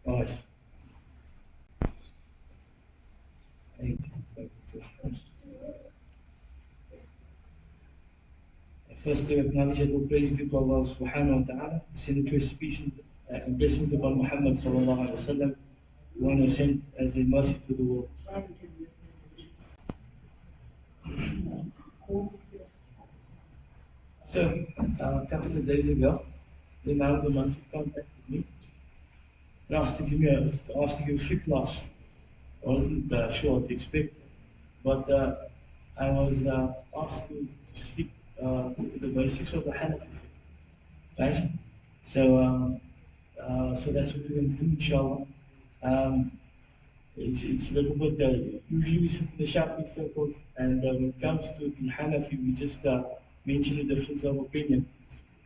Alright. First, we acknowledge that all praise due to Allah subhanahu wa ta'ala, send choice peace and blessings upon Muhammad sallallahu alaihi wasallam, one who sent as a mercy to the world. So, a couple of days ago, the man of the Masjid contacted me and asked to give a fiqh class. I wasn't sure what to expect, but I was asked to speak to the basics of the Hanafi fiqh, right? So, so that's what we're going to do, inshallah. It's a little bit, usually we sit in the Shafi circles, and when it comes to the Hanafi, we just mention the difference of opinion.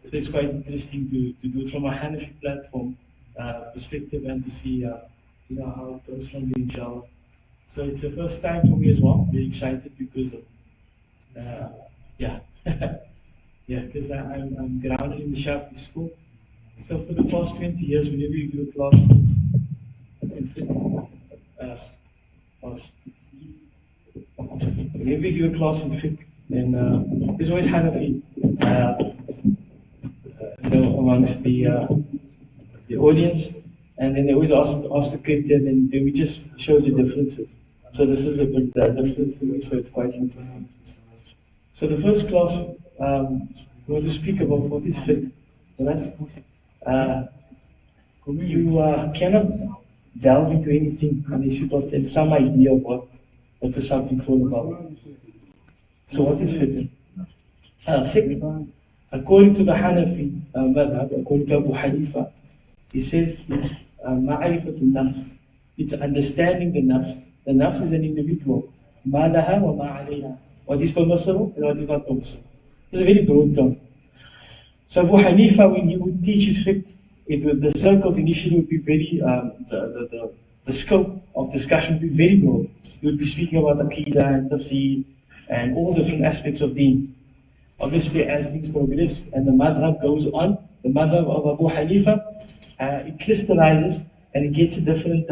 So it's quite interesting to do it from a Hanafi platform perspective and to see how it goes from there, inshallah. So it's the first time for me as well. Very excited because of, yeah, yeah, because I'm grounded in the Shafi school. So for the past 20 years, whenever you give a class in fiqh, whenever you give a class in fiqh, then there's always Hanafi, amongst the audience, and then they always ask the critic, and then we just show the differences. So this is a bit different for me, so it's quite interesting. So the first class, we want to speak about what is fiqh, right? You cannot delve into anything unless you've got some idea of what the subject's all about. So what is fiqh? Fiqh, according to the Hanafi madhab, according to Abu Hanifa, he says it's ma'rifatul nafs. It's understanding the nafs. The nafs is an individual. Ma laha wa ma alayha. What is permissible and what is not permissible. It's a very broad term. So Abu Hanifa, when he would teach his fiqh, the circles initially would be very, the scope of discussion would be very broad. He would be speaking about aqidah and tafsir and all different aspects of deen. Obviously, as things progress and the madhab goes on, the madhab of Abu Hanifa, it crystallizes and it gets a different,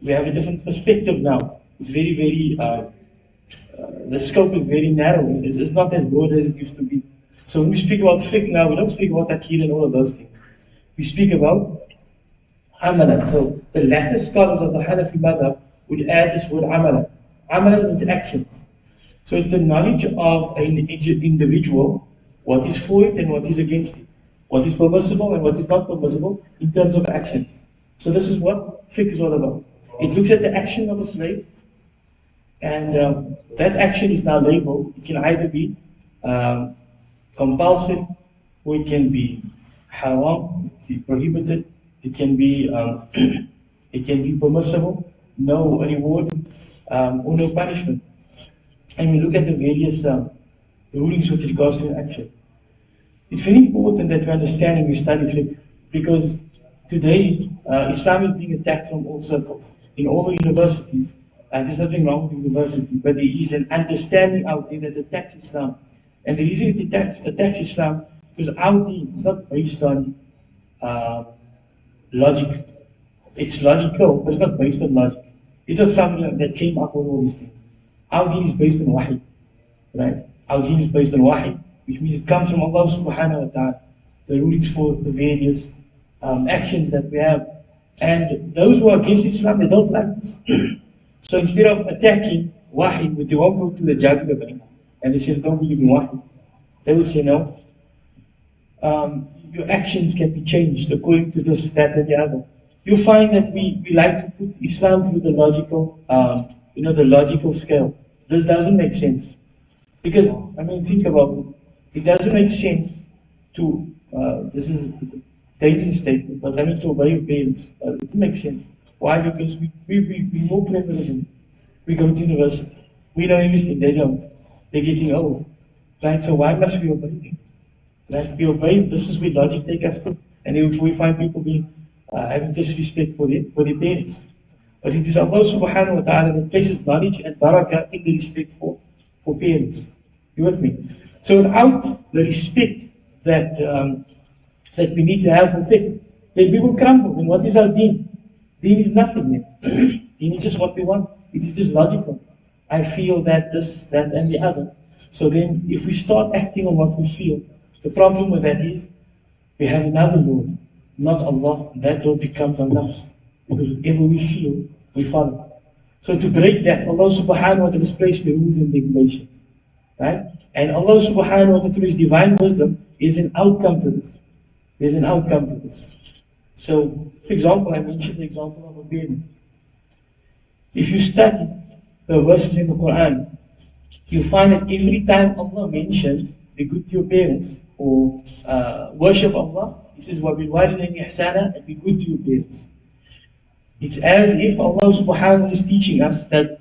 we have a different perspective now. It's very, very, the scope is very narrow. It's not as broad as it used to be. So when we speak about fiqh now, we don't speak about aqeedah and all of those things. We speak about amalan. So the latter scholars of the Hanafi madhab would add this word amalan. Amalan means actions. So it's the knowledge of an individual, what is for it and what is against it, what is permissible and what is not permissible in terms of actions. So this is what fiqh is all about. It looks at the action of a slave, and that action is now labeled. It can either be compulsory, or it can be haram, it can be prohibited, it can be it can be permissible, no reward or no punishment. And we look at the various rulings with regards to action. It's very important that we understand and we study fiqh because today Islam is being attacked from all circles, in all the universities. And there's nothing wrong with university, but there is an understanding out there that attacks Islam. And the reason it attacks Islam because our deen is not based on uh, logic. It's logical, but it's not based on logic. It's just something that came up with all these things. Our deen is based on wahi, right? Our deen is based on wahi, which means it comes from Allah subhanahu wa ta'ala, the rulings for the various actions that we have. And those who are against Islam, they don't like this. So instead of attacking wahi, they won't go to the Jadu bank and they say, don't believe in wahi. They will say, no, your actions can be changed according to this, that, and the other. You find that we like to put Islam through the logical, the logical scale. This doesn't make sense. Because, I mean, think about it. It doesn't make sense to, this is a dangerous statement, but I mean to obey your parents. It makes sense. Why? Because we're more privileged. We go to university. We know everything. They don't. They're getting old. Right? So why must we obey them? Right? We obey. This is where logic takes us to. And if we find people being having disrespect for their parents. But it is Allah subhanahu wa ta'ala that places knowledge and barakah in the respect for parents. You with me? So without the respect that that we need to have for fiqh, then we will crumble. Then what is our deen? Deen is nothing, man. Deen is just what we want. It is just logical. I feel that this, that, and the other. So then if we start acting on what we feel, the problem with that is we have another Lord, not Allah. That Lord becomes our nafs. Because whatever we feel, we follow. So to break that, Allah subhanahu wa ta'ala has placed the rules and regulations. Right? And Allah subhanahu wa ta'ala through His divine wisdom is an outcome to this. There's an outcome to this. So, for example, I mentioned the example of a parent. If you study the verses in the Quran, you find that every time Allah mentions be good to your parents or worship Allah, He says, وَبِالْوَالِدَيْنِ إِحْسَانًا, and be good to your parents. It's as if Allah subhanahu wa ta'ala is teaching us that,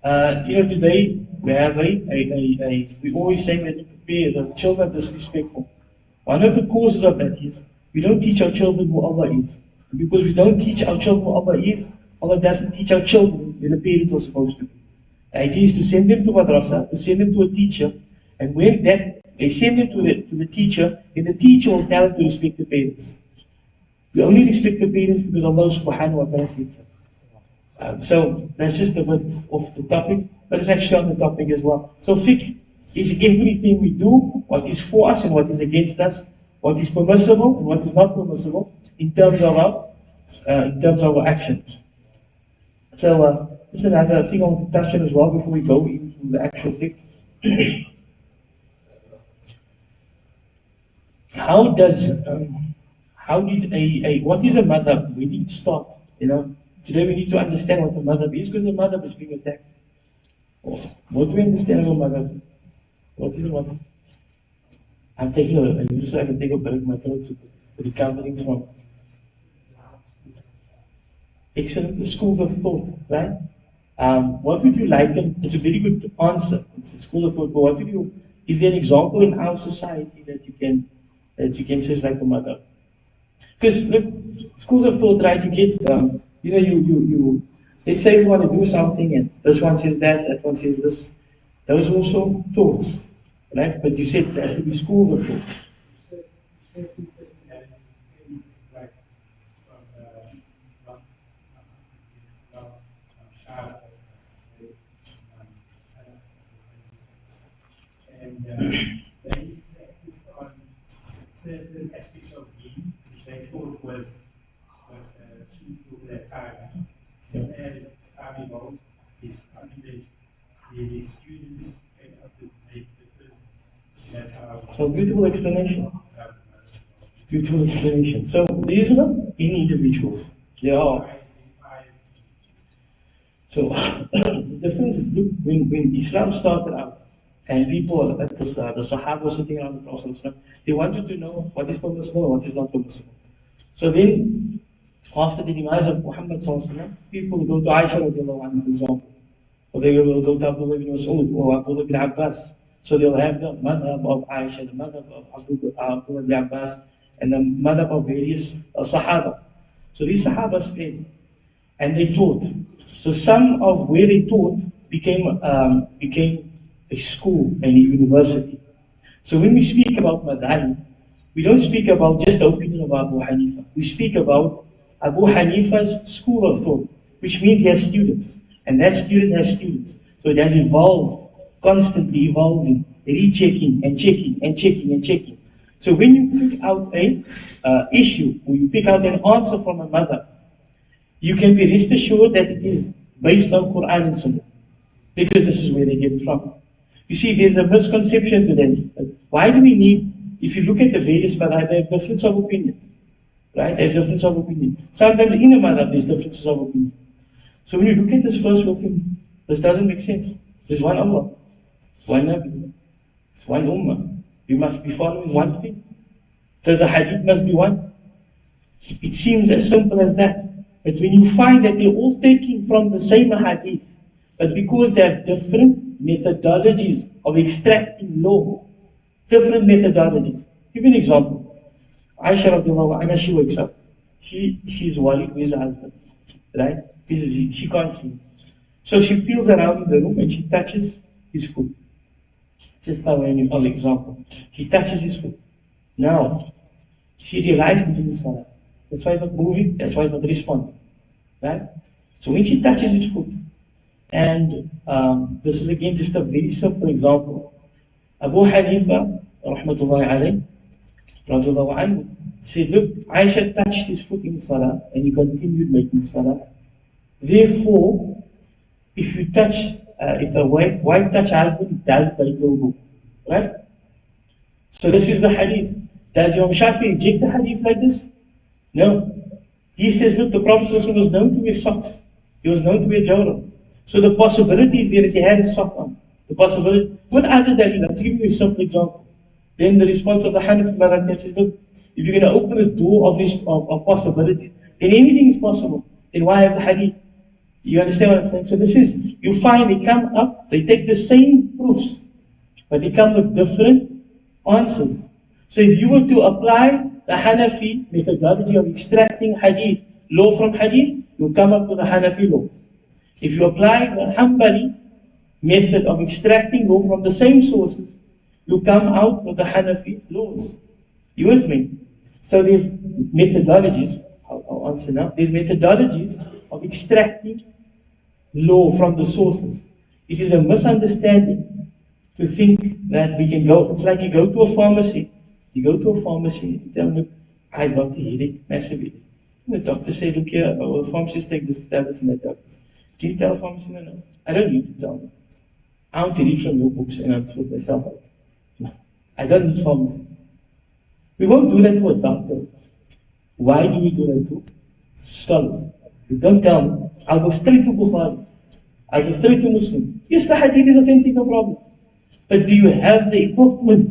today we have we always say that the children are disrespectful. One of the causes of that is we don't teach our children who Allah is. And because we don't teach our children who Allah is, Allah doesn't teach our children where the parents are supposed to be. The idea is to send them to madrasa, to send them to a teacher, and when they send them to the teacher, then the teacher will tell them to respect the parents. We only respect the parents because Allah subhanahu wa ta'ala said so. So that's just a bit off the topic, but it's actually on the topic as well. So fiqh is everything we do, what is for us and what is against us, what is permissible and what is not permissible in terms of our actions. So just another thing I want to touch on as well before we go into the actual fiqh. What is a madhab? We need to start, Today we need to understand what a madhab is because the madhab is being attacked. What do we understand about madhab? What is a madhab? I'm taking so I can take a break, my throat is recovering from. Excellent, the schools of thought, right? What would you liken? It's a very good answer. It's a school of thought, but is there an example in our society that you can say is like a madhab? Because look, schools of thought, right? You get, let's say you want to do something and this one says that one says this. Those are also thoughts, right? But you said there has to be schools of thought. And they focused on certain aspects of deen, which they thought was suitable to their time. As Abi wrote, the students came up to make that's how. So beautiful explanation. Beautiful explanation. So these are not any individuals. They are. So the difference is, look, when Islam started out, And people, the Sahaba sitting around the Prophet, they wanted to know what is permissible and what is not permissible. So then, after the demise of Muhammad, people go to Aisha, for example, or they will go to Abdullah ibn Mas'ud or Abdullah ibn Abbas. So they'll have the madhab of Aisha, the madhab of Abdullah ibn Abbas, and the madhab of various Sahaba. So these Sahaba spread, and they taught. So some of where they taught became a school and a university. So when we speak about madhab, we don't speak about just the opinion of Abu Hanifa. We speak about Abu Hanifa's school of thought, which means he has students, and that student has students. So it has evolved, constantly evolving, rechecking and checking and checking and checking. So when you pick out a issue, or you pick out an answer from a mother, you can be rest assured that it is based on Quran and Sunnah, because this is where they get it from. You see, there's a misconception today. Why do we need, if you look at the various madhab, they have difference of opinion, right? They have difference of opinion. Sometimes in a madhab, there's differences of opinion. So when you look at this first working, this doesn't make sense. There's one Allah, one Nabi, it's one Ummah. We must be following one thing. The hadith must be one. It seems as simple as that. But when you find that they're all taking from the same hadith, but because they have different methodologies of extracting law, different methodologies. Give you an example. Aisha radiallahu anha, she wakes up. She's worried with her husband, right? She can't see. So she feels around in the room and she touches his foot. Just by way of example. She touches his foot. Now, she realizes in Salah. That's why he's not moving, that's why he's not responding. Right? So when she touches his foot, and this is again just a very simple example. Abu Hanifa, rahmatullahi alayhi, radiallahu anhu, said, look, Aisha touched his foot in Salah, and he continued making Salah. Therefore, if you touch, if the wife touch husband, it does break the wudu. Right? So this is the hadith. Does Imam Shafi reject the hadith like this? No. He says, look, the Prophet was known to wear socks. He was known to wear jawrah. So the possibility is there that he had a sock on. The possibility, with other dalil, to give you a simple example. Then the response of the Hanafi Madhab says, look, if you're going to open the door of possibilities, then anything is possible. Then why have the hadith? You understand what I'm saying? So this is, you find they come up, they take the same proofs, but they come with different answers. So if you were to apply the Hanafi methodology of extracting hadith, law from hadith, you'll come up with a Hanafi law. If you apply the Hanbali method of extracting law from the same sources, you come out with the Hanafi laws. You with me? So there's methodologies, I'll answer now, there's methodologies of extracting law from the sources. It is a misunderstanding to think that we can go, it's like you go to a pharmacy. You go to a pharmacy and tell them, look, I got a headache, massive headache. And the doctor said, look here, our pharmacist take this tablets and that tablets. Can you tell a pharmacist? No, I don't need to tell them. I want to read from your books and I'll sort myself out. No, I don't need pharmacists. We won't do that to a doctor. Why do we do that to scholars? We don't tell them, I'll go straight to Bukhari. I'll go straight to Muslim. Yes, the hadith is authentic, no problem. But do you have the equipment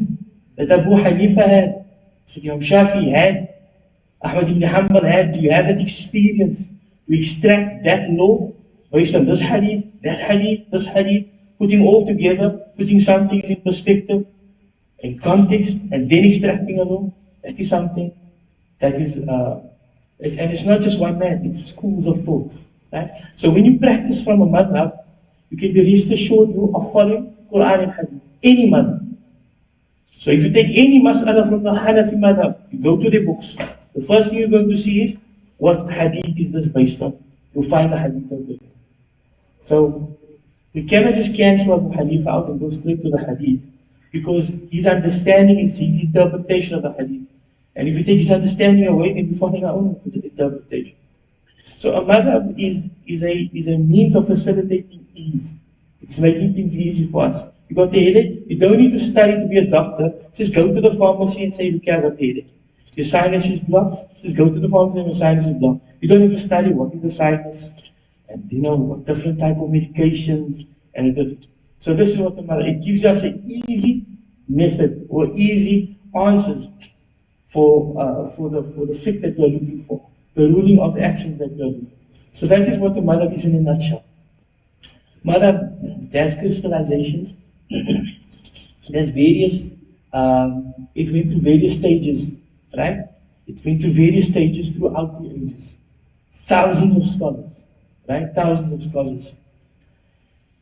that Abu Hanifa had, that Imam Shafi had, Ahmad ibn Hanbal had? Do you have that experience to extract that law based on this hadith, this hadith, putting all together, putting some things in perspective, in context, and then extracting a law? That is something that is, and it's not just one man, it's schools of thought. Right? So when you practice from a madhab, you can be rest assured you are following Quran and hadith, any madhab. So if you take any mas'ala from the Hanafi madhab, you go to the books, the first thing you're going to see is, what hadith is this based on? You'll find the hadith over there. So we cannot just cancel Abu Hanifa out and go straight to the hadith, because his understanding is his interpretation of the hadith. And if you take his understanding away, then we're finding our own interpretation. So a madhab is a means of facilitating ease. It's making things easy for us. You got the headache, you don't need to study to be a doctor. Just go to the pharmacy and say, look, I got the headache. Your sinus is blocked, just go to the pharmacy and your sinus is blocked. You don't have to study what is the sinus, and what different type of medications, and So this is what the madhab, it gives us an easy method or easy answers for the fiqh that we are looking for, the ruling of the actions that we are doing. So that is what the madhab is in a nutshell. Madhab, there's crystallizations, there's various, it went through various stages, right? It went through various stages throughout the ages. Thousands of scholars, right? Thousands of scholars.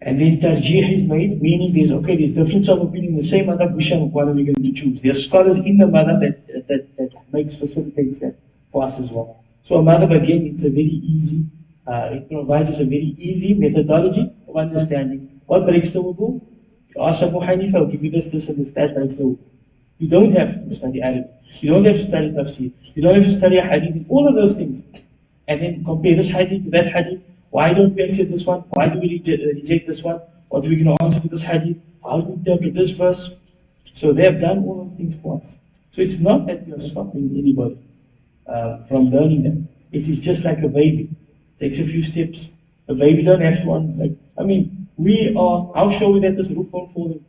And then tarjih is made, meaning there's difference of opinion in the same madhab, which one are we going to choose? There are scholars in the madhab that facilitates that for us as well. So a madhab, again, it's a very easy, it provides us a very easy methodology of understanding. What breaks the wudu? You ask Abu Hanifa, I'll give you this, and this, that breaks the wudu. You don't have to study Arabic. You don't have to study tafsir. You don't have to study hadith, all of those things. And then compare this hadith to that hadith. Why don't we accept this one? Why do we reject this one? What are we going to answer to this hadith? How do we interpret this verse? So they have done all those things for us. So it's not that we are stopping anybody from learning them. It is just like a baby. Takes a few steps. A baby don't have to, we are, how sure we that this roof won't fall in?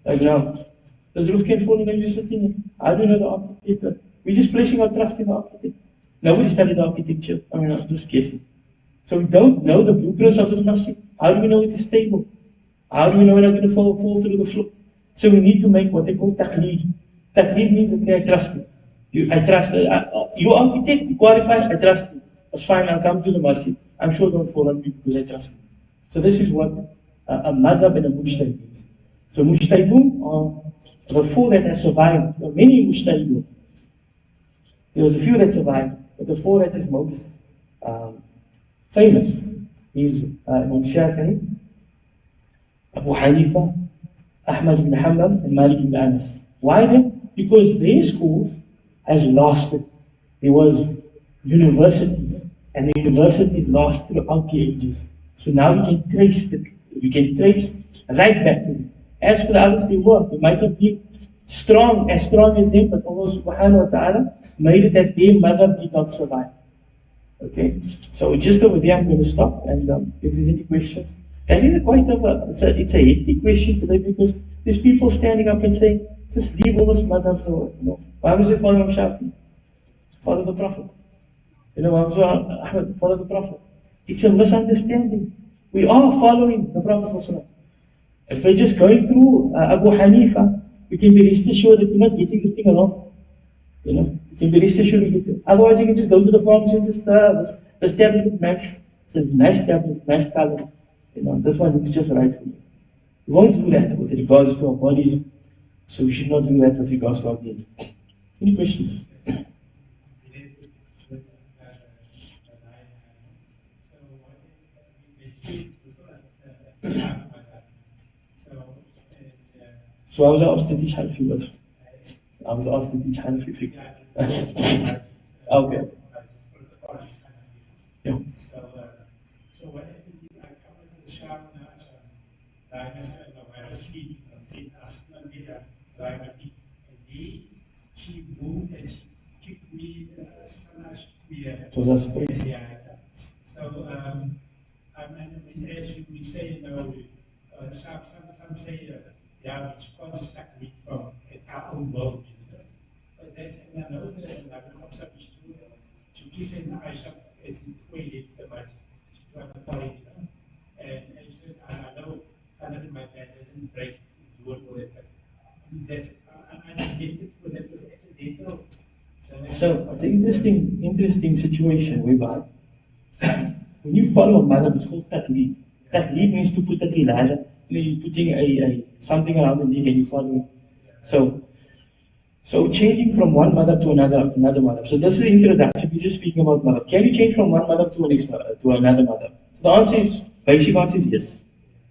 Like now, this roof can fall in and you're sitting in. How do we know the architect? We're just placing our trust in the architect. Nobody studied architecture. I'm just guessing. So we don't know the blueprints of this masjid. How do we know it is stable? How do we know we're not going to fall through the floor? So we need to make what they call taqleed. Taqleed means, okay, I trust you. I trust you architect, you qualified, I trust you. That's fine, I'll come to the masjid. I'm sure don't fall on me because I trust you. So this is what a madhab and a mujtahid is. So mujtahidun are the four that have survived. There are many mujtahidun. There's a few that survived, but the four that is most famous is Imam Shafi'i, Abu Hanifa, Ahmad ibn Hanbal, and Malik ibn Anas. Why then? Because their schools has lasted. There was universities, and the universities last throughout the ages. So now we can trace right back to them. As for the others, they might have been as strong as them, but Allah subhanahu wa ta'ala made it that their madhab did not survive. Okay, so just over there I'm going to stop, and if there's any questions. That is it's a hectic question today because there's people standing up and saying, just leave all this madhabs over. Why was it follow Imam Shafi? Follow the Prophet. Why was Ahmad? Follow the Prophet. It's a misunderstanding. We are following the Prophet. If we're just going through Abu Hanifa, we can be rest assured that we're not getting the thing along. You can be rest assured we get it. Otherwise, you can just go to the pharmacy and just, this tablet looks nice. It's a nice tablet, nice color. This one looks just right for me. We won't do that with regards to our bodies, so we should not do that with regards to our deen. Any questions? So I was asked to teach Hanafi with. I was asked to teach Hanafi fiqh. Okay. Yeah. So what happens if I come into the shower now, I was sleeping, and she moved and she kicked me, It was a surprise. Yeah. So, as you say, some say, it's conscious technique from our own world. But that's another concept to kiss in the eyes of as equated the much to have a quality. And I know my dad doesn't break the word with it, but that I'm addicted with it was accidental. So it's an interesting situation whereby when you follow a madhab, it's called taqleed. Taqleed means to put a qilada. You're putting a something around the neck and you follow it. So changing from one madhab to another madhab. So this is the introduction. We're just speaking about madhab. Can you change from one madhab to another madhab? So the basic answer is yes.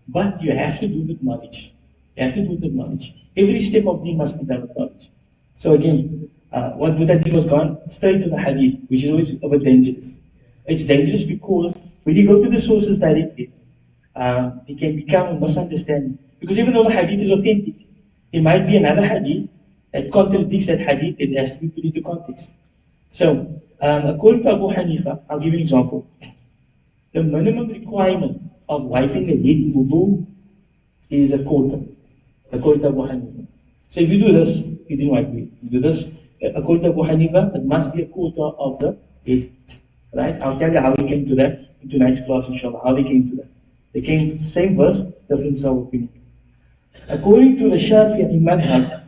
But you have to do it with knowledge. You have to do it with knowledge. Every step of deen must be done with knowledge. So again, what Buddha did was gone straight to the hadith, which is always a bit dangerous. It's dangerous because when you go to the sources directly, it can become a misunderstanding. Because even though the hadith is authentic, there might be another hadith that contradicts that hadith and it has to be put into context. So, according to Abu Hanifa, I'll give you an example. The minimum requirement of wiping the head in wudu is a quarter. According to Abu Hanifa. So if you do this, you didn't agree. You do this, according to Abu Hanifa, it must be a quarter of the head. Right? I'll tell you how we came to that in tonight's class, inshallah, how they came to that. They came to the same verse, difference of opinion. According to the Shafi'i madhab,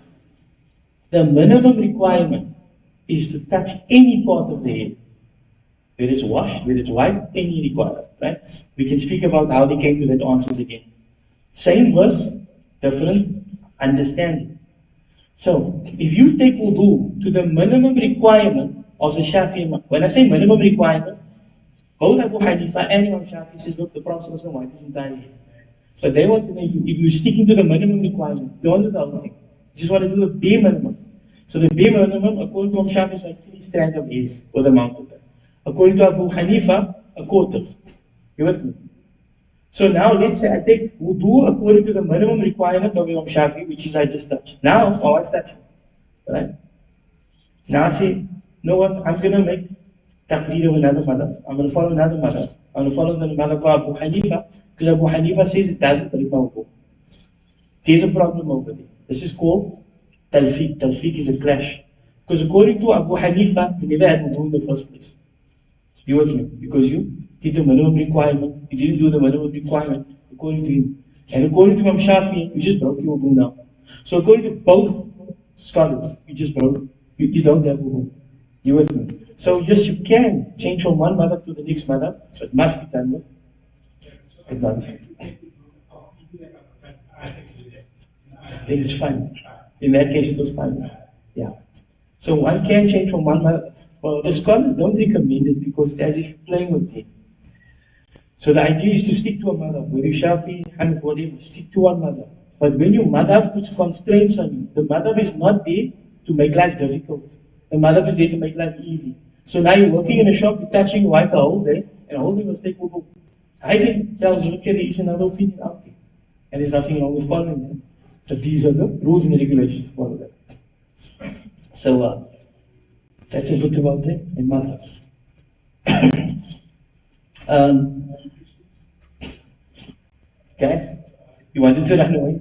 the minimum requirement is to touch any part of the head. Whether it's washed, whether it's white, any requirement, right? We can speak about how they came to that answers again. Same verse, different understanding. So, if you take wudu to the minimum requirement of the Shafi'i, when I say minimum requirement, both Abu Hanifa and Imam Shafi'i says, look, the Prophet doesn't white his entire head. But they want to know if you're sticking to the minimum requirement, don't do the whole thing. You just want to do the bare minimum. So the bare minimum, according to Imam Shafi'i, is like 3 strands of hairs, or the amount of that. According to Abu Hanifa, a quarter. You with me? So now let's say I take wudu according to the minimum requirement of Imam Shafi, which is I just touched. Now my wife touched it. Right? Now I say, you know what, I'm going to make taqleed of another mother. I'm going to follow another mother. I'm going to follow the mother of Abu Hanifa, because Abu Hanifa says it doesn't break my wudu. There's a problem over there. This is called talfiq. Talfiq is a clash. Because according to Abu Hanifa, you never had wudu in the first place. You with me? Because you did the minimum requirement. You didn't do the minimum requirement according to him. And according to Imam Shafi, you just broke your wudu now. So according to both scholars, you just broke. You don't have wudu. You with me? So yes, you can change from one madhab to the next madhab, but it must be done with advance. Then it's fine. In that case, it was fine. Yeah. So one can change from one madhab. Well, the scholars don't recommend it because it's as if you're playing with them. So the idea is to stick to a madhab, whether you Shafi, Hanif, whatever, stick to one madhab. But when your madhab puts constraints on you, the madhab is not there to make life difficult. The madhab is there to make life easy. So now you're working in a shop, you're touching your wife the whole day, and the whole thing must take wudu. I can tell you, okay, there is another opinion out there. And there's nothing wrong with following that. But these are the rules and regulations to follow that. So, that's a bit about them in madhab. Guys, you wanted to run away?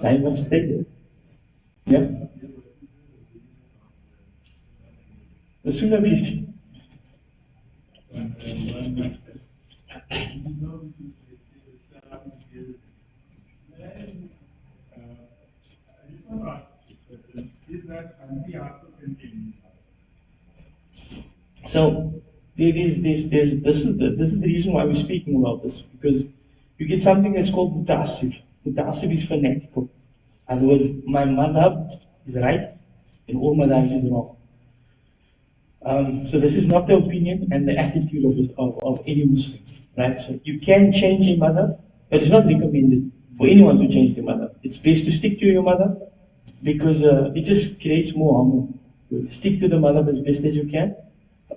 I must stay there. Yeah? The Sunnah beauty. So this is the reason why we're speaking about this, because you get something that's called muta'assib. Muta'assib is fanatical. In other words, my madhab is right and all madhab is wrong. So this is not the opinion and the attitude of any Muslim, right? So you can change your madhab, but it's not recommended for anyone to change their madhab. It's best to stick to your madhab because it just creates more harm. Stick to the madhab as best as you can.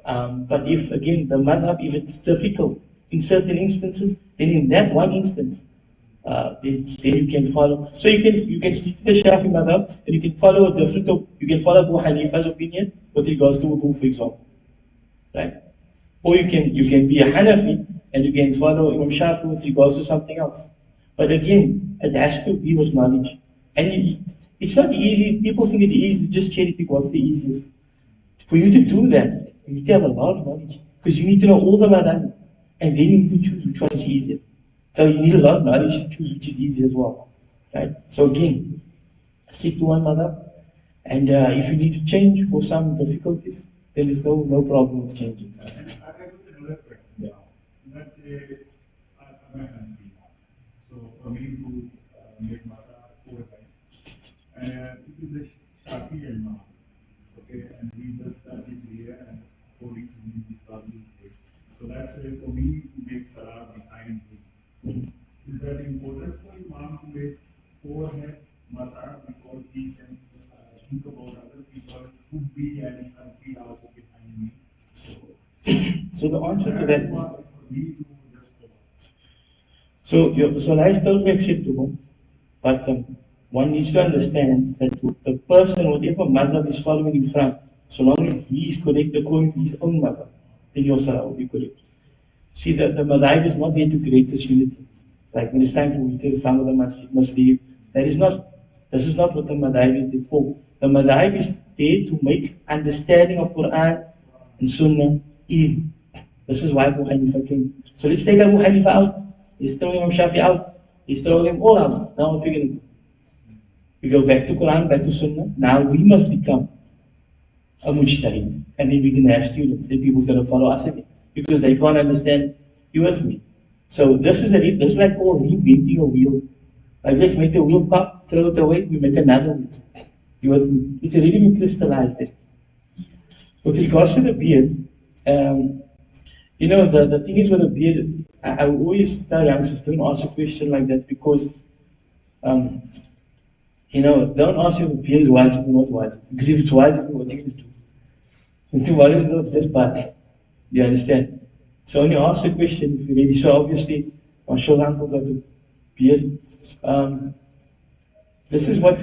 But if, again, the madhab, if it's difficult in certain instances, then in that one instance, then you can follow. So you can stick to the Shafi madhab, and you can follow a different, you can follow Abu Hanifa's opinion with regards to wudu, for example. Right? Or you can be a Hanafi, and you can follow Imam Shafi with regards to something else. But again, it has to be with knowledge. And it's not easy. People think it's easy to just cherry pick what's the easiest. For you to do that, you need to have a lot of knowledge. Because you need to know all the madhab. And then you need to choose which one is easier. So you need a lot of knowledge to choose which is easy as well. Right? So again, stick to one madhab. And if you need to change for some difficulties, then there's no problem with changing. I have another question. Yeah. Let's say I'm a Hanfi. So for me to make massage 4 times, it is a Shafi Imam. Okay, and he does that is here and according to me, he probably is. So that's why for me to make salah behind him. Is that important for Imam to make 4 head massage because he can think about other people could be and Hanfi also behind me? So the answer to that is, for me to just so your salah is totally acceptable, but one needs to understand that the person, whatever madhab is following in front, so long as he is correct according to his own madhab, then your salah will be correct. See, the madhab is not there to create this unity. Like when it's time for winter, some of the masjid must leave. This is not what the madhab is there for. The madhab is there to make understanding of Quran and Sunnah easy. This is why Abu Hanifa came. So let's take Abu Hanifa out. Let's throw Imam Shafi out. Let's throw them all out. Now what we're going to do? We go back to Quran, back to Sunnah. Now we must become a mujtahid. And then we're going to have students. Then people's going to follow us again. Because they can't understand you with me. So this is like all reinventing a wheel. Like let's make the wheel pop, throw it away, we make another wheel. You with me? It's already been crystallized there. With regards to the beard, the thing is with a beard, I always tell youngsters, don't ask a question like that because, don't ask if a beard is white or not white. Because if it's white, what are you going to do? What is not this part? You understand? So only ask the question if you're ready. So obviously, mashallah, uncle got a beard. This is what.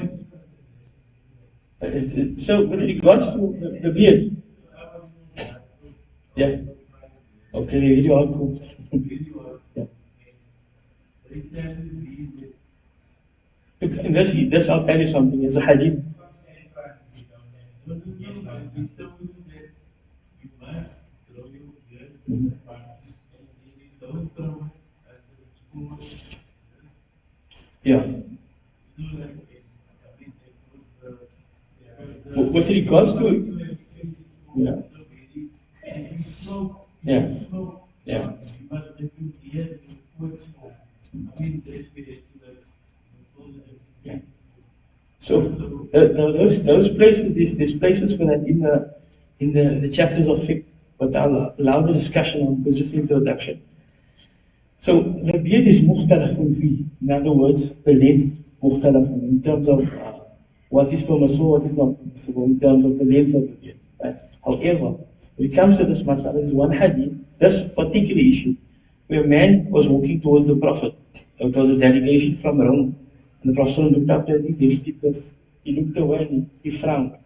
So with regards to the beard, yeah. Okay, very hardcore. Yeah. Look, this I'll tell you something. There's a hadith. Mhm. Yeah. With regards to, yeah, yeah, yeah. Yeah. So those places, these places for that in the chapters of fiqh, but I'll allow the discussion on because this introduction. So the beard is mukhtalafun fi. In other words, the length mukhtalafun in terms of what is permissible, what is not permissible in terms of the length of the beard. Right? However, when it comes to this masala, there is one hadith, this particular issue, where a man was walking towards the Prophet. It was a delegation from Rome. And the Prophet looked up at him, then he did this. He looked away and he frowned.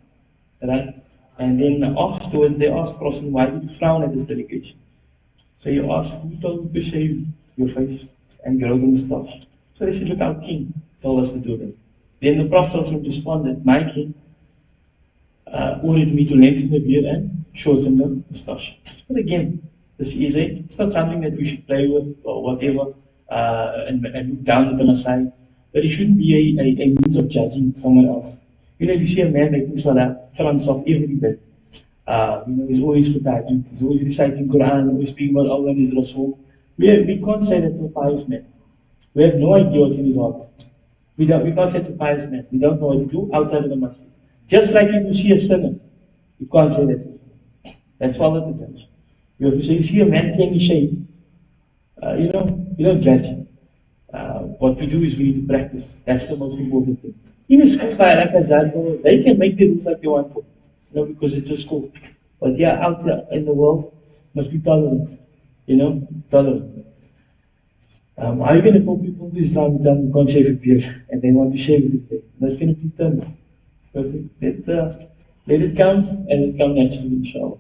Right? And then afterwards they asked the Prophet, why did you frown at this delegation? So he asked, who told you to shave your face and grow the mustache? So they said, look, our king told us to do that. Then the Prophet responded, my king ordered me to lengthen the beard and shorten the mustache. But again, it's not something that we should play with or whatever and look down at the side. But it shouldn't be a means of judging someone else. If you see a man making salah, fronts off every day. He's always for tahajjud, he's always reciting Quran, always speaking about Allah and His Rasul. We can't say that's a pious man. We have no idea what's in his heart. We can't say it's a pious man. We don't know what to do outside of the masjid. Just like if you see a sinner, you can't say that's a sinner. That's for Allah to judge. You have to say, you see a man cleanly shaved, you don't judge him. What we do is we need to practice. That's the most important thing. In a school, like Azzam, they can make the rules like they want to, because it's a school. But yeah, out there in the world, must be tolerant, tolerant. Are you going to call people to Islam and tell them you can't shave your beard and they want to shave it? That's going to be done. Let it come as it comes naturally, inshallah.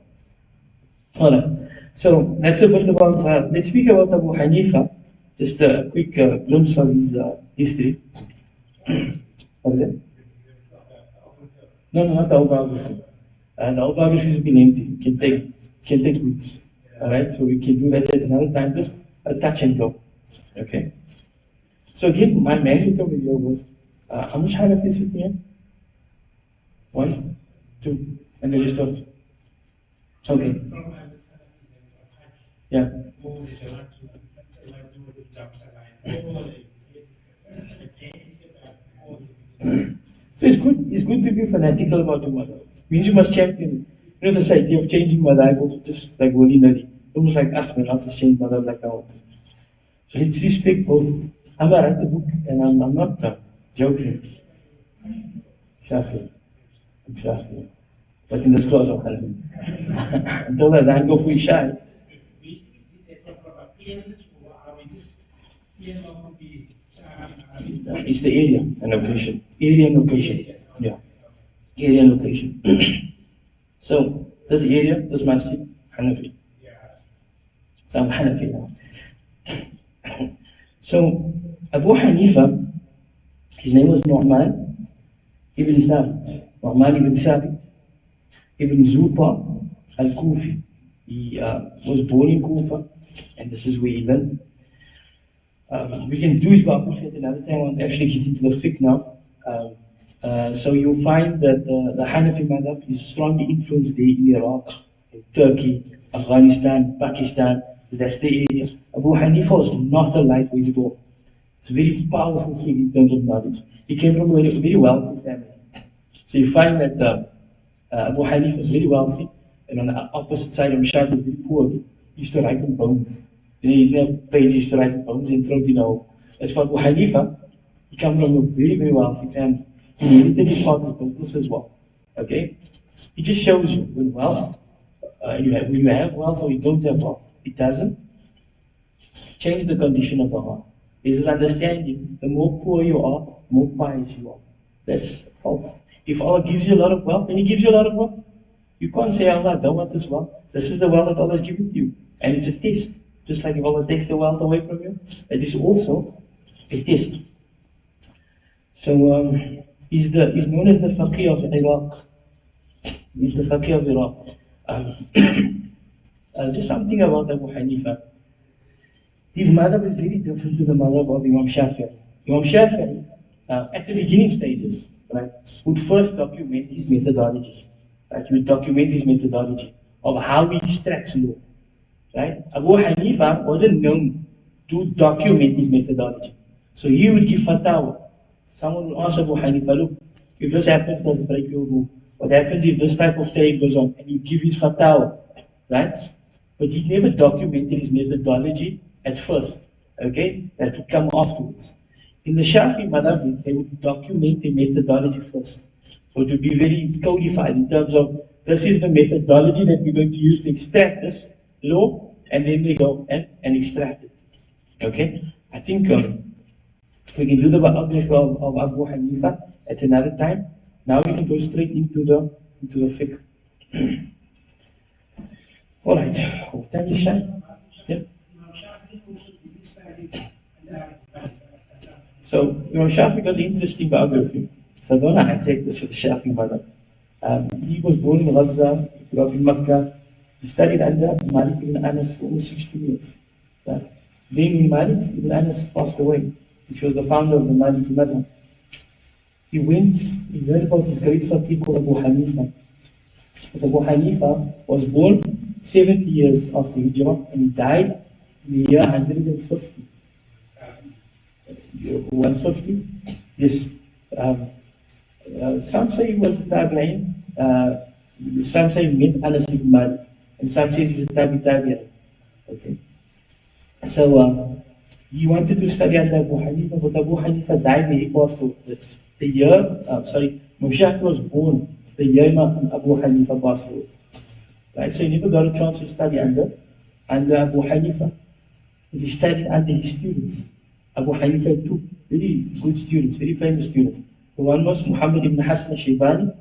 Alright, so that's a bit about, let's speak about Abu Hanifa. Just a quick glimpse of his history. What is it? No, not the autobiography. The autobiography has been empty. It can take weeks. Alright, so we can do that at another time. Just a touch and go. Okay. So again, my mandate over here was, how much Hanafi is sitting here? 1, 2, and the rest of. Okay. Yeah. So it's good to be fanatical about your mother. Means you must champion it. This idea of changing mother, I also just like willy nilly. Almost like, man, I'll just change mother like I want to. So let's respect both. I'm going to write a book and I'm not joking. Shafi. I'm Shafi. But in this class of Hanafi. Until then, I go for shy. It's the area and location. Area and location. Yeah. Area and location. So, this area, this masjid, Hanafi. So I'm Hanafi now. So Abu Hanifa, his name was Nu'man ibn Thabit. Nu'man ibn Thabit ibn Zuta al-Kufi. He was born in Kufa, and this is where he lived. We can do his biography at another time. I want to actually get into the fiqh now. So you'll find that the Hanafi madhab is strongly influenced there in Iraq, in Turkey, Afghanistan, Pakistan. That's the area. Abu Hanifa was not a lightweight at all. It's a very powerful figure in terms of knowledge. He came from a very wealthy family. So you find that Abu Hanifa was very wealthy, and on the opposite side of Shafi was very poor. He used to write in bones. He didn't have pages, he used to write in bones and throw it in a hole. As for Abu Hanifa, he came from a very wealthy family. He inherited his father's business as well. Okay? It just shows you when wealth, when you have wealth or you don't have wealth, it doesn't change the condition of the heart. This is understanding, the more poor you are, the more pious you are. That's false. If Allah gives you a lot of wealth, then He gives you a lot of wealth. You can't say, Allah, I don't want this wealth. This is the wealth that Allah has given to you. And it's a test. Just like if Allah takes the wealth away from you, that is also a test. So he's known as the Faqih of Iraq. He's the Faqih of Iraq. Just something about Abu Hanifa. His madhab is very different to the madhab of Imam Shafi'i. Imam Shafi'i, at the beginning stages, right, would first document his methodology. Right? He would document his methodology of how he extracts law. Right? Abu Hanifa wasn't known to document his methodology. So he would give fatwa. Someone would ask Abu Hanifa, look, if this happens, does it break your rule? What happens if this type of trade goes on? And you give his fatwa. Right? But he never documented his methodology at first. Okay? That would come afterwards. In the Shafi madhab, they would document the methodology first. So it would be very codified in terms of, this is the methodology that we're going to use to extract this law, and then they go and extract it. Okay? I think we can do the biography of Abu Hanifa at another time. Now we can go straight into the fiqh. All right. Thank you, Sheikh. Yeah. So Imam Shafi got an interesting biography. So I don't know how to take this for the Shafi mother. He was born in Gaza, he grew up in Mecca. He studied under Malik ibn Anas for almost 16 years. Then when Malik ibn Anas passed away, which was the founder of the Maliki madhab, he heard about this great faqih called Abu Hanifa. But Abu Hanifa was born 70 years after Hijrah, and he died in the year 150. 150? Yes. Some say he was a tabi'in, some say he met Anas ibn Malik, and some say he's a tabi'in. Okay. So he wanted to study under Abu Hanifa, but Abu Hanifa died the year after the year, Imam Shafi was born the year Imam Abu Hanifa passed away. Right? So he never got a chance to study under Abu Hanifa. But he studied under his students. Abu Hanifa had two very good students, very famous students. The one was Muhammad ibn Hassan al-Shaybani,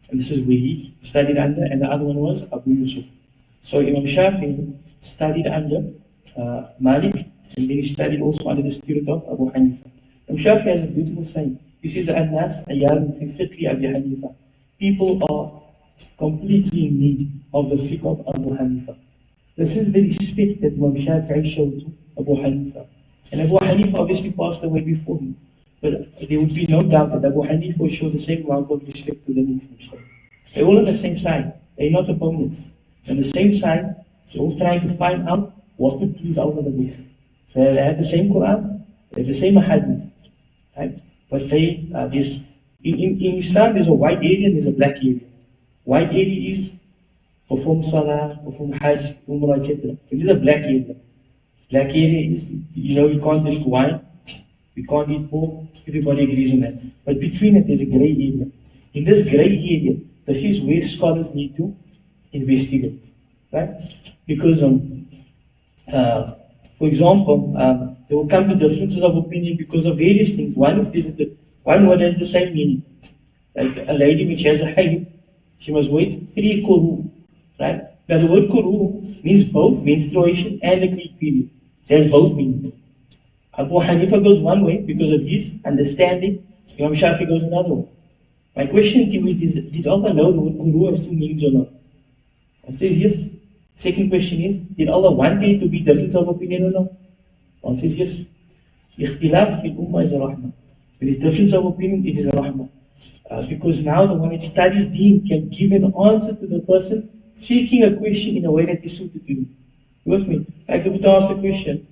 and this is where he studied under, and the other one was Abu Yusuf. So Imam Shafi studied under Malik, and then he studied also under the student of Abu Hanifa. Imam Shafi has a beautiful saying. He says, An-nas ayarun fi fiqhi Abi Hanifa. People are completely in need of the fiqh of Abu Hanifa. This is the respect that Imam Shafi'i showed to Abu Hanifa. And Abu Hanifa obviously passed away before him. But there would be no doubt that Abu Hanifa would show the same amount of respect to them in Shafi'i. They're all on the same side. They're not opponents. On the same side, they're all trying to find out what would please Allah the best. So they have the same Quran, they have the same Hadith. Right? But in Islam, there's a white area and there's a black area. White area is perform Salah, perform Hajj, Umrah, etc. It is a black area. Black area is, you can't drink wine, you can't eat pork, everybody agrees on that. But between it, there's a grey area. In this grey area, this is where scholars need to investigate. Right? Because, for example, there will come to differences of opinion because of various things. One word has the same meaning. Like a lady when she has a haid, she must wait 3 quru. Right? Now the word quru means both menstruation and the Greek period. It has both meanings. Abu Hanifa goes one way because of his understanding. Imam Shafi goes another way. My question to you is, did Allah know the word Quru has two meanings or not? Answer is yes. Second question is, did Allah want there to be difference of opinion or not? Answer is yes. Ikhtilaf fil ummah is a rahmah. There is difference of opinion, it is a rahmah. Because now the one that studies deen can give an answer to the person seeking a question in a way that is suited to him. You with me? Like the Buddha asked a question,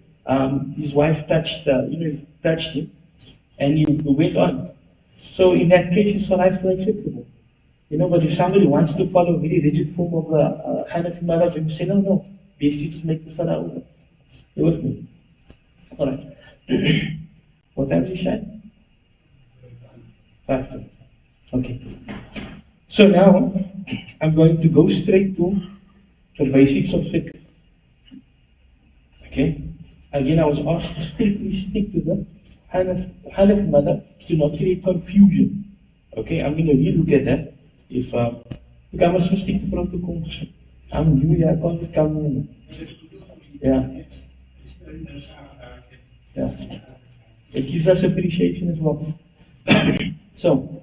his wife touched him, and he went on. So in that case, his salah is still acceptable. But if somebody wants to follow a very rigid form of Hanafi madhab, you say, no, best you just make the salah over. You with me? Alright. What time is it, Shine? 5:00. Okay. So now, I'm going to go straight to the basics of fiqh. Okay? Again, I was asked to strictly stick to the Hanafi madhab to not create confusion. Okay? I'm going to relook at that. If, look, I must stick to protocol. I'm new here, I can't just come in. Yeah. Yeah. It gives us appreciation as well. So,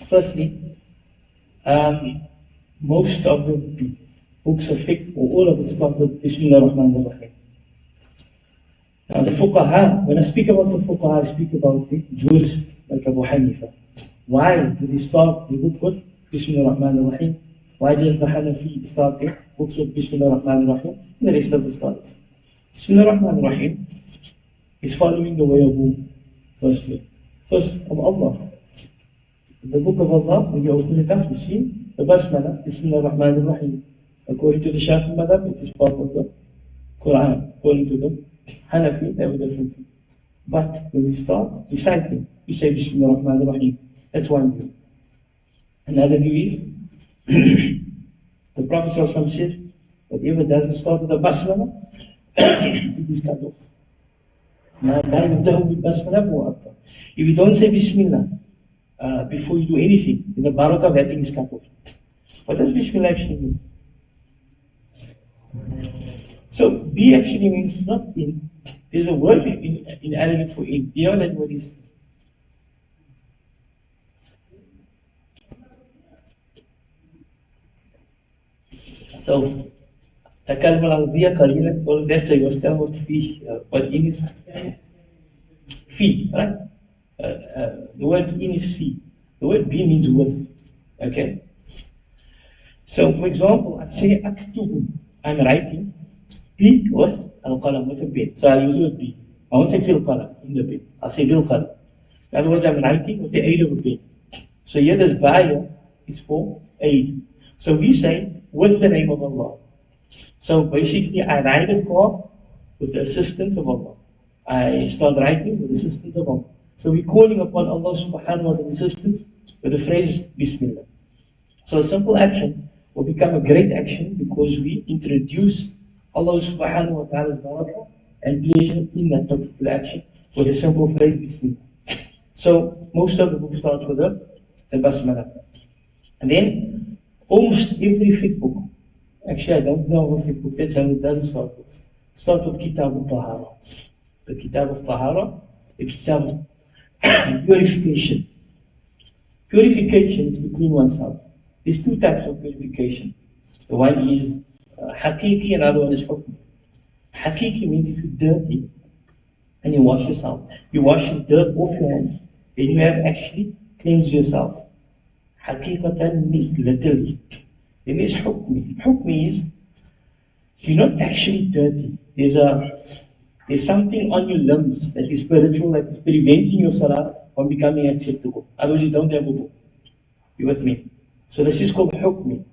firstly, most of the books of fiqh, or all of it, start with Bismillah ar-Rahman ar-Rahim. Now, the fuqaha, when I speak about the fuqaha, I speak about the jurists like Abu Hanifa. Why do they start the book with Bismillah ar-Rahman ar-Rahim? Why does the Hanafi start their books with Bismillah ar-Rahman ar-Rahim and the rest of the scholars? Bismillah ar-Rahman ar-Rahim is following the way of who? Firstly. First of Allah. In the book of Allah, when you open it up, you see the Basmala, Bismillah ar-Rahman ar-Rahim. According to the Shafi madhab, it is part of the Quran. According to the Hanafi, they have a different view. But when we start reciting, we say Bismillah ar-Rahman ar-Rahim. That's one view. Another view is, the Prophet says, whatever doesn't start with a Basmala, it is cut off. If you don't say Bismillah before you do anything, then the barakah of that thing is cut off. What does Bismillah actually mean? So, B actually means not in. There's a word in Arabic for in. You know what that word is? So, تكلم العربية قليلا, or let's say you're still what fee, what in is fee, right? The word in is fee. The word be means with. Okay? So, for example, I say aktubu, I'm writing, be with al-qalam, with a pen. So I'll use the word be. I won't say fil qalam, in the pen. I'll say bil qalam. In other words, I'm writing with the aid of a pen. So here this baya is for aid. So we say, with the name of Allah. So basically, I ride a car with the assistance of Allah. I start writing with the assistance of Allah. So we're calling upon Allah subhanahu wa ta'ala's assistance with the phrase Bismillah. So a simple action will become a great action because we introduce Allah subhanahu wa ta'ala's barakah and pleasure in that particular action with a simple phrase Bismillah. So most of the book starts with the Basmala. And then almost every fiqh book, actually I don't know of a fiqh book that doesn't start with. Start with Kitab al-Tahara. The Kitab of Tahara, the Kitab of purification. Purification is to clean oneself. There's two types of purification. The one is haqiqi and the other one is hukmi. Haqiqi means if you're dirty and you wash yourself, you wash the dirt off your hands, then you have actually cleansed yourself. Haqiqatan means literally. Then there's hukmi. Hukmi is you're not actually dirty. There's something on your limbs that is spiritual that is preventing your salah from becoming acceptable. Otherwise you don't have wudu. You with me? So this is called hukmi.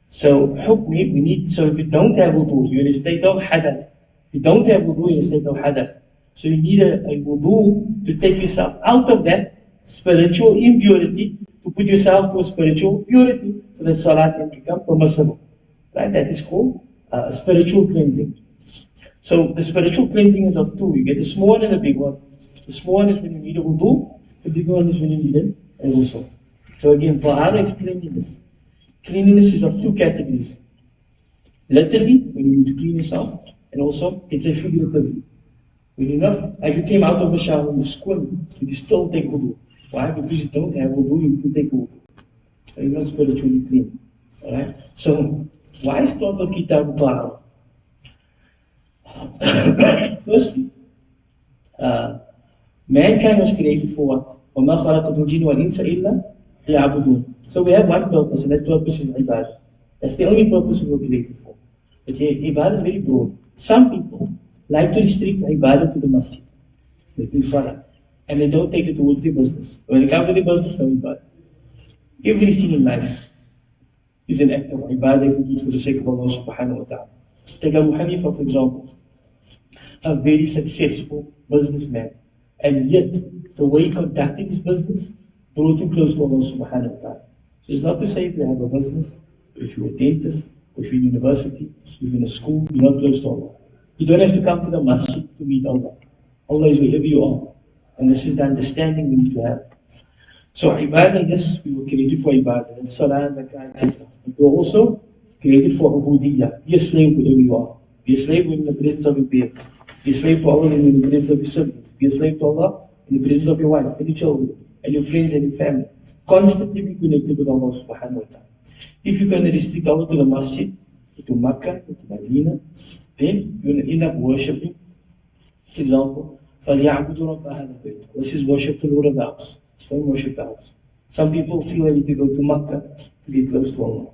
So hukmi, so if you don't have wudu, you're in a state of hadath. If you don't have wudu, you're in a state of hadath. So you need a wudu to take yourself out of that spiritual impurity, to put yourself to a spiritual purity, so that salah can become permissible. Right? That is called spiritual cleansing. So the spiritual cleansing is of two. You get the small one and the big one. The small one is when you need a wudu, the big one is when you need a ghusl. So again, tahara is cleanliness. Cleanliness is of two categories. Literally, when you need to clean yourself, and also, it's a figuratively. When you're not, like you came out of a shower, you swim, you still take wudu. Why? Because you don't have wudu, you can take wudu. You're not spiritually clean. Alright? So, why start with Kitab Ta'ala? Firstly, mankind was created for what? وَمَا خَلَقَتُ الْجِنَّ وَالْإِنسَ إِلَّا لِيَعْبُدُونَ. So we have one purpose, and that purpose is ibadah. That's the only purpose we were created for. But yeah, ibadah is very broad. Some people like to restrict ibadah to the masjid. They think salah. And they don't take it towards their business. When they come to their business, no ibadah. Everything in life is an act of ibadah if we do it for the sake of Allah subhanahu wa ta'ala. Take Abu Hanifa, for example, a very successful businessman. And yet, the way he conducted his business brought him close to Allah subhanahu wa ta'ala. So it's not to say if you have a business, if you're a dentist, or if you're in university, if you're in a school, you're not close to Allah. You don't have to come to the masjid to meet Allah. Allah is wherever you are. And this is the understanding we need to have. So ibadah, yes, we were created for ibadah. That's salah, zakah, etc. But we were also created for ubudiyyah. Be a slave wherever you are. Be a slave when in the presence of your parents. Be a slave to Allah when in the presence of your siblings. Be a slave to Allah in the presence of your wife and your children and your friends and your family. Constantly be connected with Allah subhanahu wa ta'ala. If you're going to restrict Allah to the masjid, to Makkah, to Medina, then you're going to end up worshipping. For example, فَلْيَعْبُدُوا رَبَّ هَذَا الْبَيْتِ. This is worship the Lord of the house. Don't worship the house. Some people feel they need to go to Makkah to get close to Allah.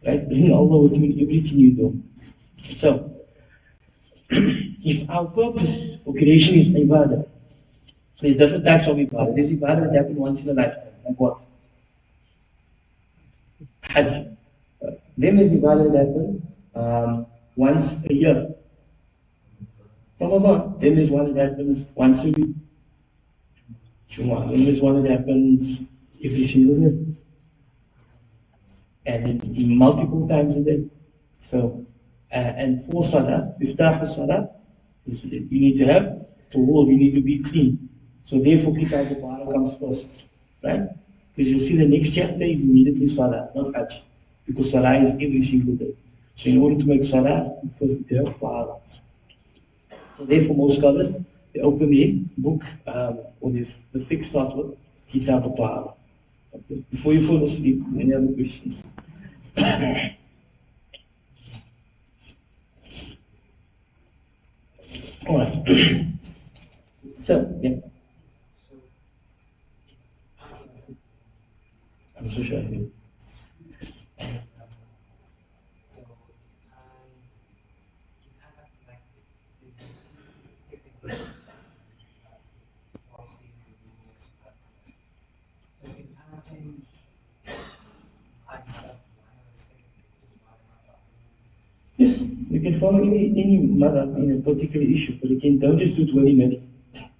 Right? Bring Allah with you in everything you do. So, if our purpose for creation is ibadah, there's different types of ibadah. There's ibadah that happen once in a lifetime. Like what? Hajj. Then there's ibadah that happen once a year. Ramadan. Then there's one that happens once a week. Jumu'ah. Then there's one that happens every single day. And multiple times a day. So, and for salah, iftah salah, you need to have tuhur, you need to be clean. So therefore, kitab al-tahara comes first. Right? Because you'll see the next chapter is immediately salah, not hajj. Because salah is every single day. So in order to make salah, you first need to have tahara. So therefore, most scholars, they open the book, or the fiqh start with Kitab al-Tahara. Okay. Before you fall asleep, any other questions? Alright. So, yeah. I'm so sure I hear. Yes, you can follow any madhab in a particular issue, but again, don't just do it willy-nilly,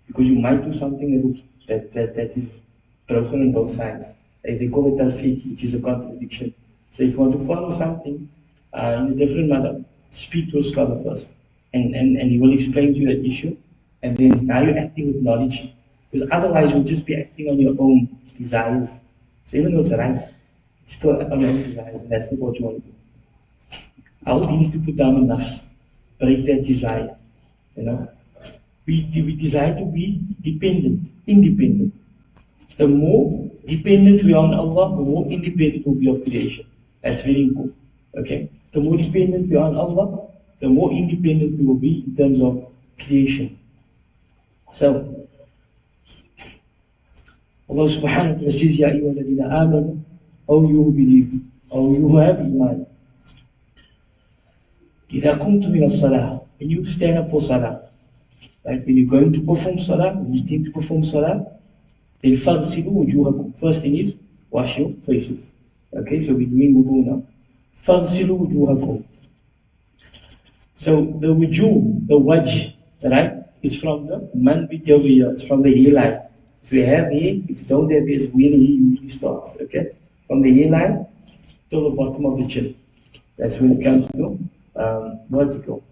because you might do something that is broken on both sides. They call it al-fiqh, which is a contradiction. So if you want to follow something in a different madhab, speak to a scholar first, and he will explain to you that issue, and then now you're acting with knowledge, because otherwise you'll just be acting on your own desires. So even though it's right, it's still on your own desires, and that's not what you want to do. Our deen is to put down the nafs, break that desire. You know, we desire to be dependent, independent. The more dependent we are on Allah, the more independent we'll be of creation. That's very important. Okay? The more dependent we are on Allah, the more independent we will be in terms of creation. So, Allah subhanahu wa ta'ala says, Ya ayyuhalladhina amanu, O you who believe, O you who have iman. إذا قمتم إلى الصلاة, when you stand up for salah, like when you're going to perform salah, when you intend to perform salah, then فَغْسِلُوا وُجُوهَكُمْ. First thing is, wash your faces. Okay, so we're doing wudu now. فَغْسِلُوا وُجُوهَكُمْ. So the wujuh, the wajh, right, is from the manbit jawiyah, it's from the hairline. If you have hair, if you don't have hair, it's where the hair usually starts. Okay, from the hairline to the bottom of the chin. That's when it comes to vertical.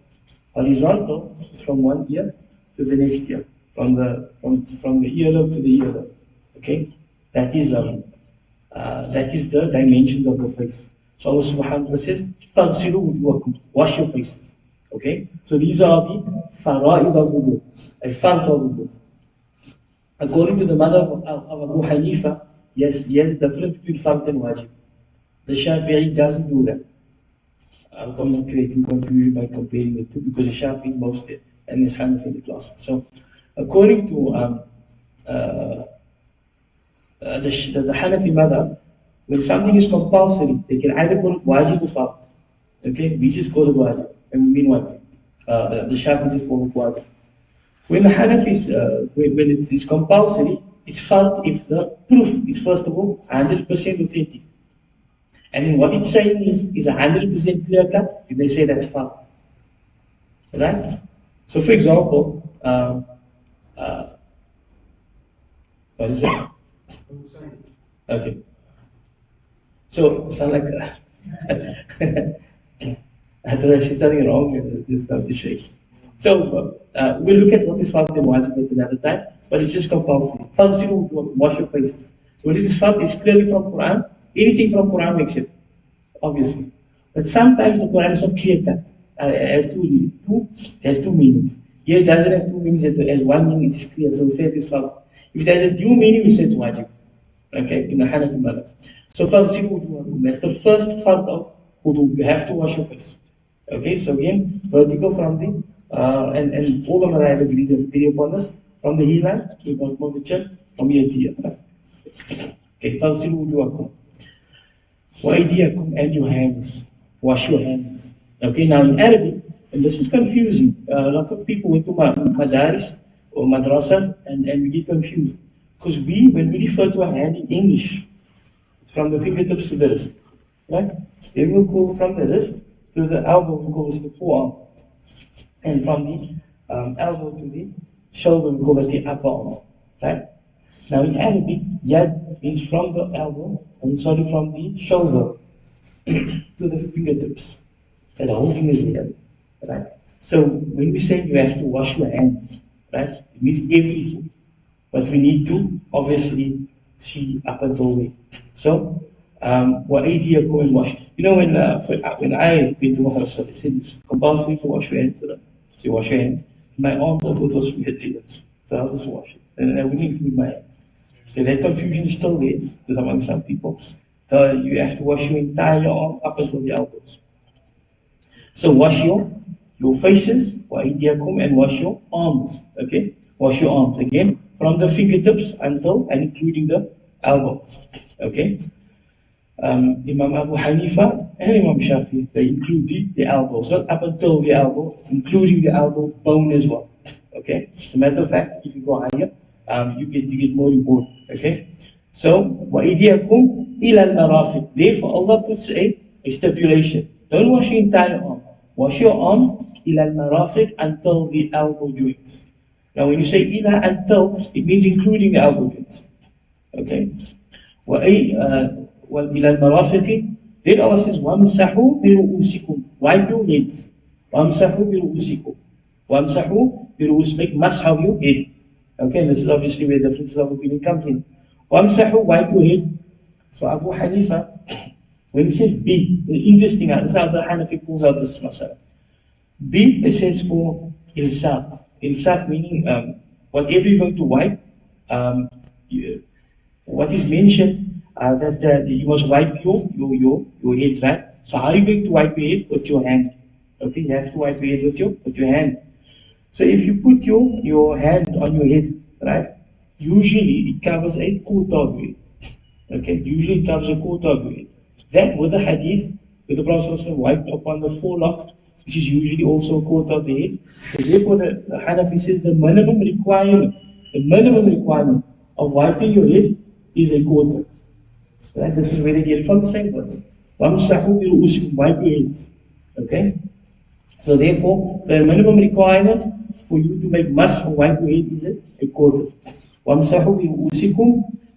Horizontal is from one ear to the next ear, from the earlobe to the earlobe. Okay, that is the dimensions of the face. So Allah subhanahu wa ta'ala says, "Faghsilu wujuhakum," wash your faces. Okay, so these are the fara'id al-wudu, a fard al-wudu. According to the mother of Abu Hanifa, yes, the difference between fard and wajib. The Shafi'i doesn't do that. I'm not creating confusion by comparing the two because the Shafi'i is mostly and is Hanafi in the class. So, according to uh, the Hanafi mother, when something is compulsory, they can either call it wajib or fard. Okay, we just call it wajib, and we mean what? The Shafi'i just call it wajib. When the Hanafis, when it is compulsory, it's fard if the proof is first of all 100% authentic. And then what it's saying is 100% clear cut, if they say that's fard. Right? So for example, what is it? Okay. So, like, I thought she's something wrong with this stuff to shake. So, we'll look at what is fard and wajib at another time, but it's just compulsory. First, you wash your faces. So, when it is fard, it's clearly from Quran. Anything from Quran makes it, obviously. But sometimes the Quran is not clear cut. It has two meanings. Here it doesn't have two meanings, it has one meaning, it is clear. So, we say it is fard. If there's a dual meaning, we say it's wajib. Okay, in the Hanafi madhab. So فَغْسِلُوا وُجُوهَكُمْ. That's the first fard of wudu. You have to wash your face. Okay, so again, vertical from the, and all the madhab agree upon this, from the heel line to the bottom of the chin, from here to here. Okay, فَغْسِلُوا وُجُوهَكُمْ وَأَيْدِيَكُمْ, and your hands. Wash your hands. Okay, now in Arabic, and this is confusing, a lot of people went to madaris or madrasas and we get confused. Because when we refer to a hand in English, it's from the fingertips to the wrist, right? Then we'll call from the wrist to the elbow, we call this the forearm. And from the elbow to the shoulder, we call it the upper arm, right? Now in Arabic, yad means from the elbow, from the shoulder to the fingertips. And the whole thing is there, right? So when we say you have to wash your hands, right? It means everything. But we need to obviously see up until way. So, وَأَيْدِيَكُمْ, and wash. You know, when I went to Madrasa, they said it's compulsory to wash your hands. So you wash your hands. My arm thought it was forgetting it. So I'll just wash it. And I wouldn't include my hand. So that confusion is still there among some people. So you have to wash your entire arm up until the elbows. So wash your faces, وَأَيْدِيَكُمْ, and wash your arms. Okay? Wash your arms again from the fingertips until and including the elbow. Okay? Imam Abu Hanifa and Imam Shafi, they include the elbows, not up until the elbow, it's including the elbow bone as well. Okay? As a matter of fact, if you go higher, you get more reward. Okay? So, وَإِيدِيَكُمْ إِلَى الْمَرَافِقِ. Therefore, Allah puts a stipulation. Don't wash your entire arm. Wash your arm إِلَى الْمَرَافِقِ, until the elbow joints. Now, when you say ila until, it means including the elbow joints. Okay? وَإِلَى الْمَرَافِقِ. Then Allah says, وَامْسَحُوا بِرُؤُوسِكُمْ. Wipe your heads. وَامْسَحُوا بِرُؤُوسِكُمْ. وَامْسَحُوا بِرُؤُوسِكُمْ. Make mash of your head. Okay, and this is obviously where differences of opinion comes in. وَامْسَحُوا, wipe your head. So Abu Hanifa, when he says B, interesting, this is how the Hanafi pulls out this masala. B, it says for ilsaq. Ilsaq meaning whatever you're going to wipe, what is mentioned that you must wipe your head, right? So how are you going to wipe your head? With your hand. Okay, you have to wipe your head with your hand. So if you put your hand on your head, right? Usually it covers a quarter of your head. Okay, usually it covers a quarter of your head. That with the hadith, with the Prophet wiped upon the forelock, which is usually also a quarter of the head. So therefore, the Hanafi says the minimum requirement of wiping your head is a quarter. Right? This is where they get from the same verse. Wipe your heads. Okay? So therefore, the minimum requirement for you to make mash or wipe your head is a quarter.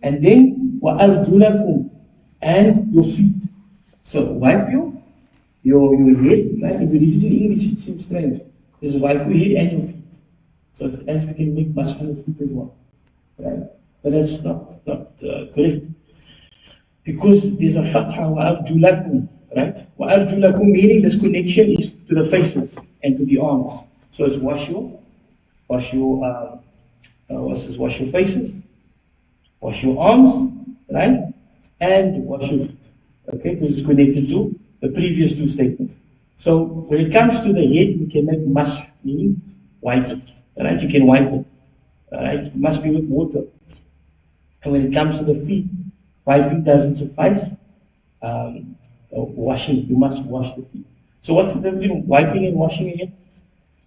And then وَأَرْجُلَكُمْ, and your feet. So wipe your head, right? If you read it in English, it seems strange. Just wipe your head and your feet. So it's as we can make mash on the feet as well. Right? But that's not correct. Because there's a fatha, وَأَرْجُلَكُمْ, right? وَأَرْجُلَكُمْ meaning this connection is to the faces. and to the arms. So it's wash your wash your faces, wash your arms, right? And wash your feet. Okay, because it's connected to the previous two statements. So when it comes to the head, we can make mash, meaning wipe it. Right? You can wipe it. Right? It must be with water. And when it comes to the feet, wiping doesn't suffice. Washing, you must wash the feet. So what's the difference between wiping and washing again?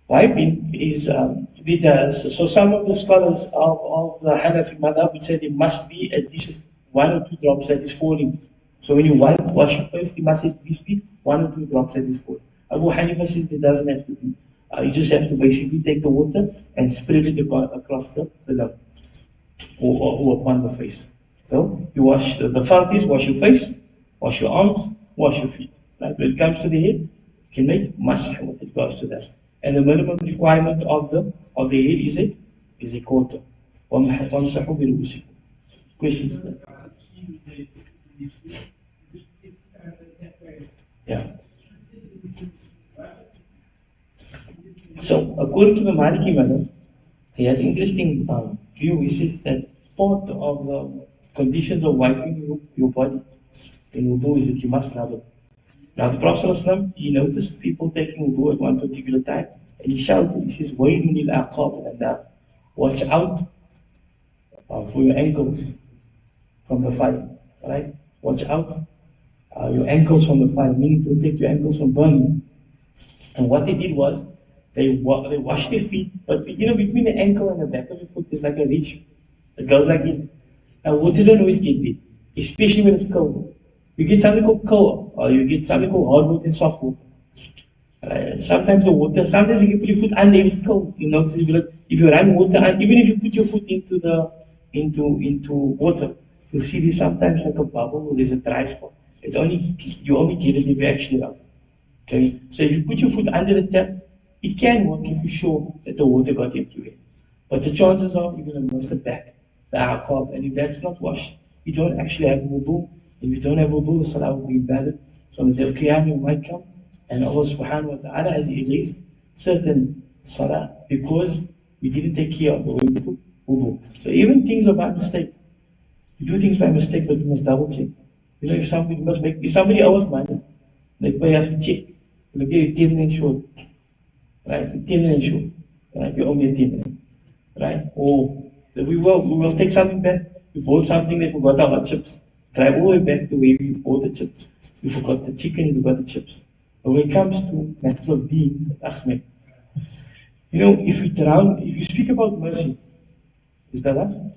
Wiping is, so some of the scholars of the Hanafi madhab would say there must be at least 1 or 2 drops that is falling. So when you wash your face, there must at least be 1 or 2 drops that is falling. Abu Hanifa says there doesn't have to be. You just have to basically take the water and spread it across the lung or upon the face. So you wash, the fard is wash your face, wash your arms, wash your feet. Right? When it comes to the head, you can make masah with regards to that. And the minimum requirement of the head is a quarter. وَامْسَحُوا بِرُؤُوسِكُمْ. Questions? Yeah. So according to the Maliki madhab, he has an interesting view. He says that part of the conditions of wiping your body in wudu is that you must rub it. Now the Prophet ﷺ, he noticed people taking wudu at one particular time, and he shouted, he says, وَيْلٌ لِلْأَعْقَابِ, and watch out for your ankles from the fire, right? Watch out your ankles from the fire, meaning to protect your ankles from burning. And what they did was, they washed their feet, but between the ankle and the back of your foot, there's like a ridge. It goes like in. Now water don't always get there, especially when it's cold. You get something called cold, or you get something called hard water and soft water. Sometimes the water, sometimes you can put your foot under if it's cold. You notice if you run water, and even if you put your foot into water, you'll see there's sometimes like a bubble or there's a dry spot. You only get it if you actually rub. Okay, so if you put your foot under the tap, it can work if you're sure that the water got into it. But the chances are you're going to miss the back, the aqab, and if that's not washed, you don't actually have wudu. If you don't have wudu, the salah will be invalid. So on the day of Qiyamah might come, and Allah subhanahu wa ta'ala has erased certain salah because we didn't take care of the way we took wudu. So even things are by mistake. You do things by mistake, but you must double check. If somebody owes money, they pay us to check. We'll give you 10 rand short. Right? 10 rand short. Right? You owe me a 10 rand. Right? Or we will take something back. We bought something, they forgot our chips. Drive all the way back to where we bought the chips. We forgot the chicken, we forgot the chips. But when it comes to matters of deen, Ahmed, if you speak about mercy, is that that?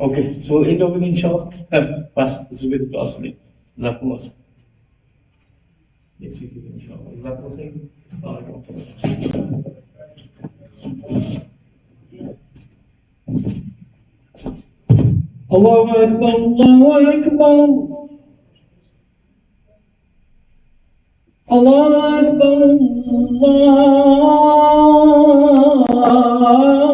Okay, so we'll end over there, inshallah. This is where the class will end. Jazakumullah. Next week, inshallah. Jazakumullah. Allahu Akbar, Allahu Akbar. Allahu Akbar, Allah.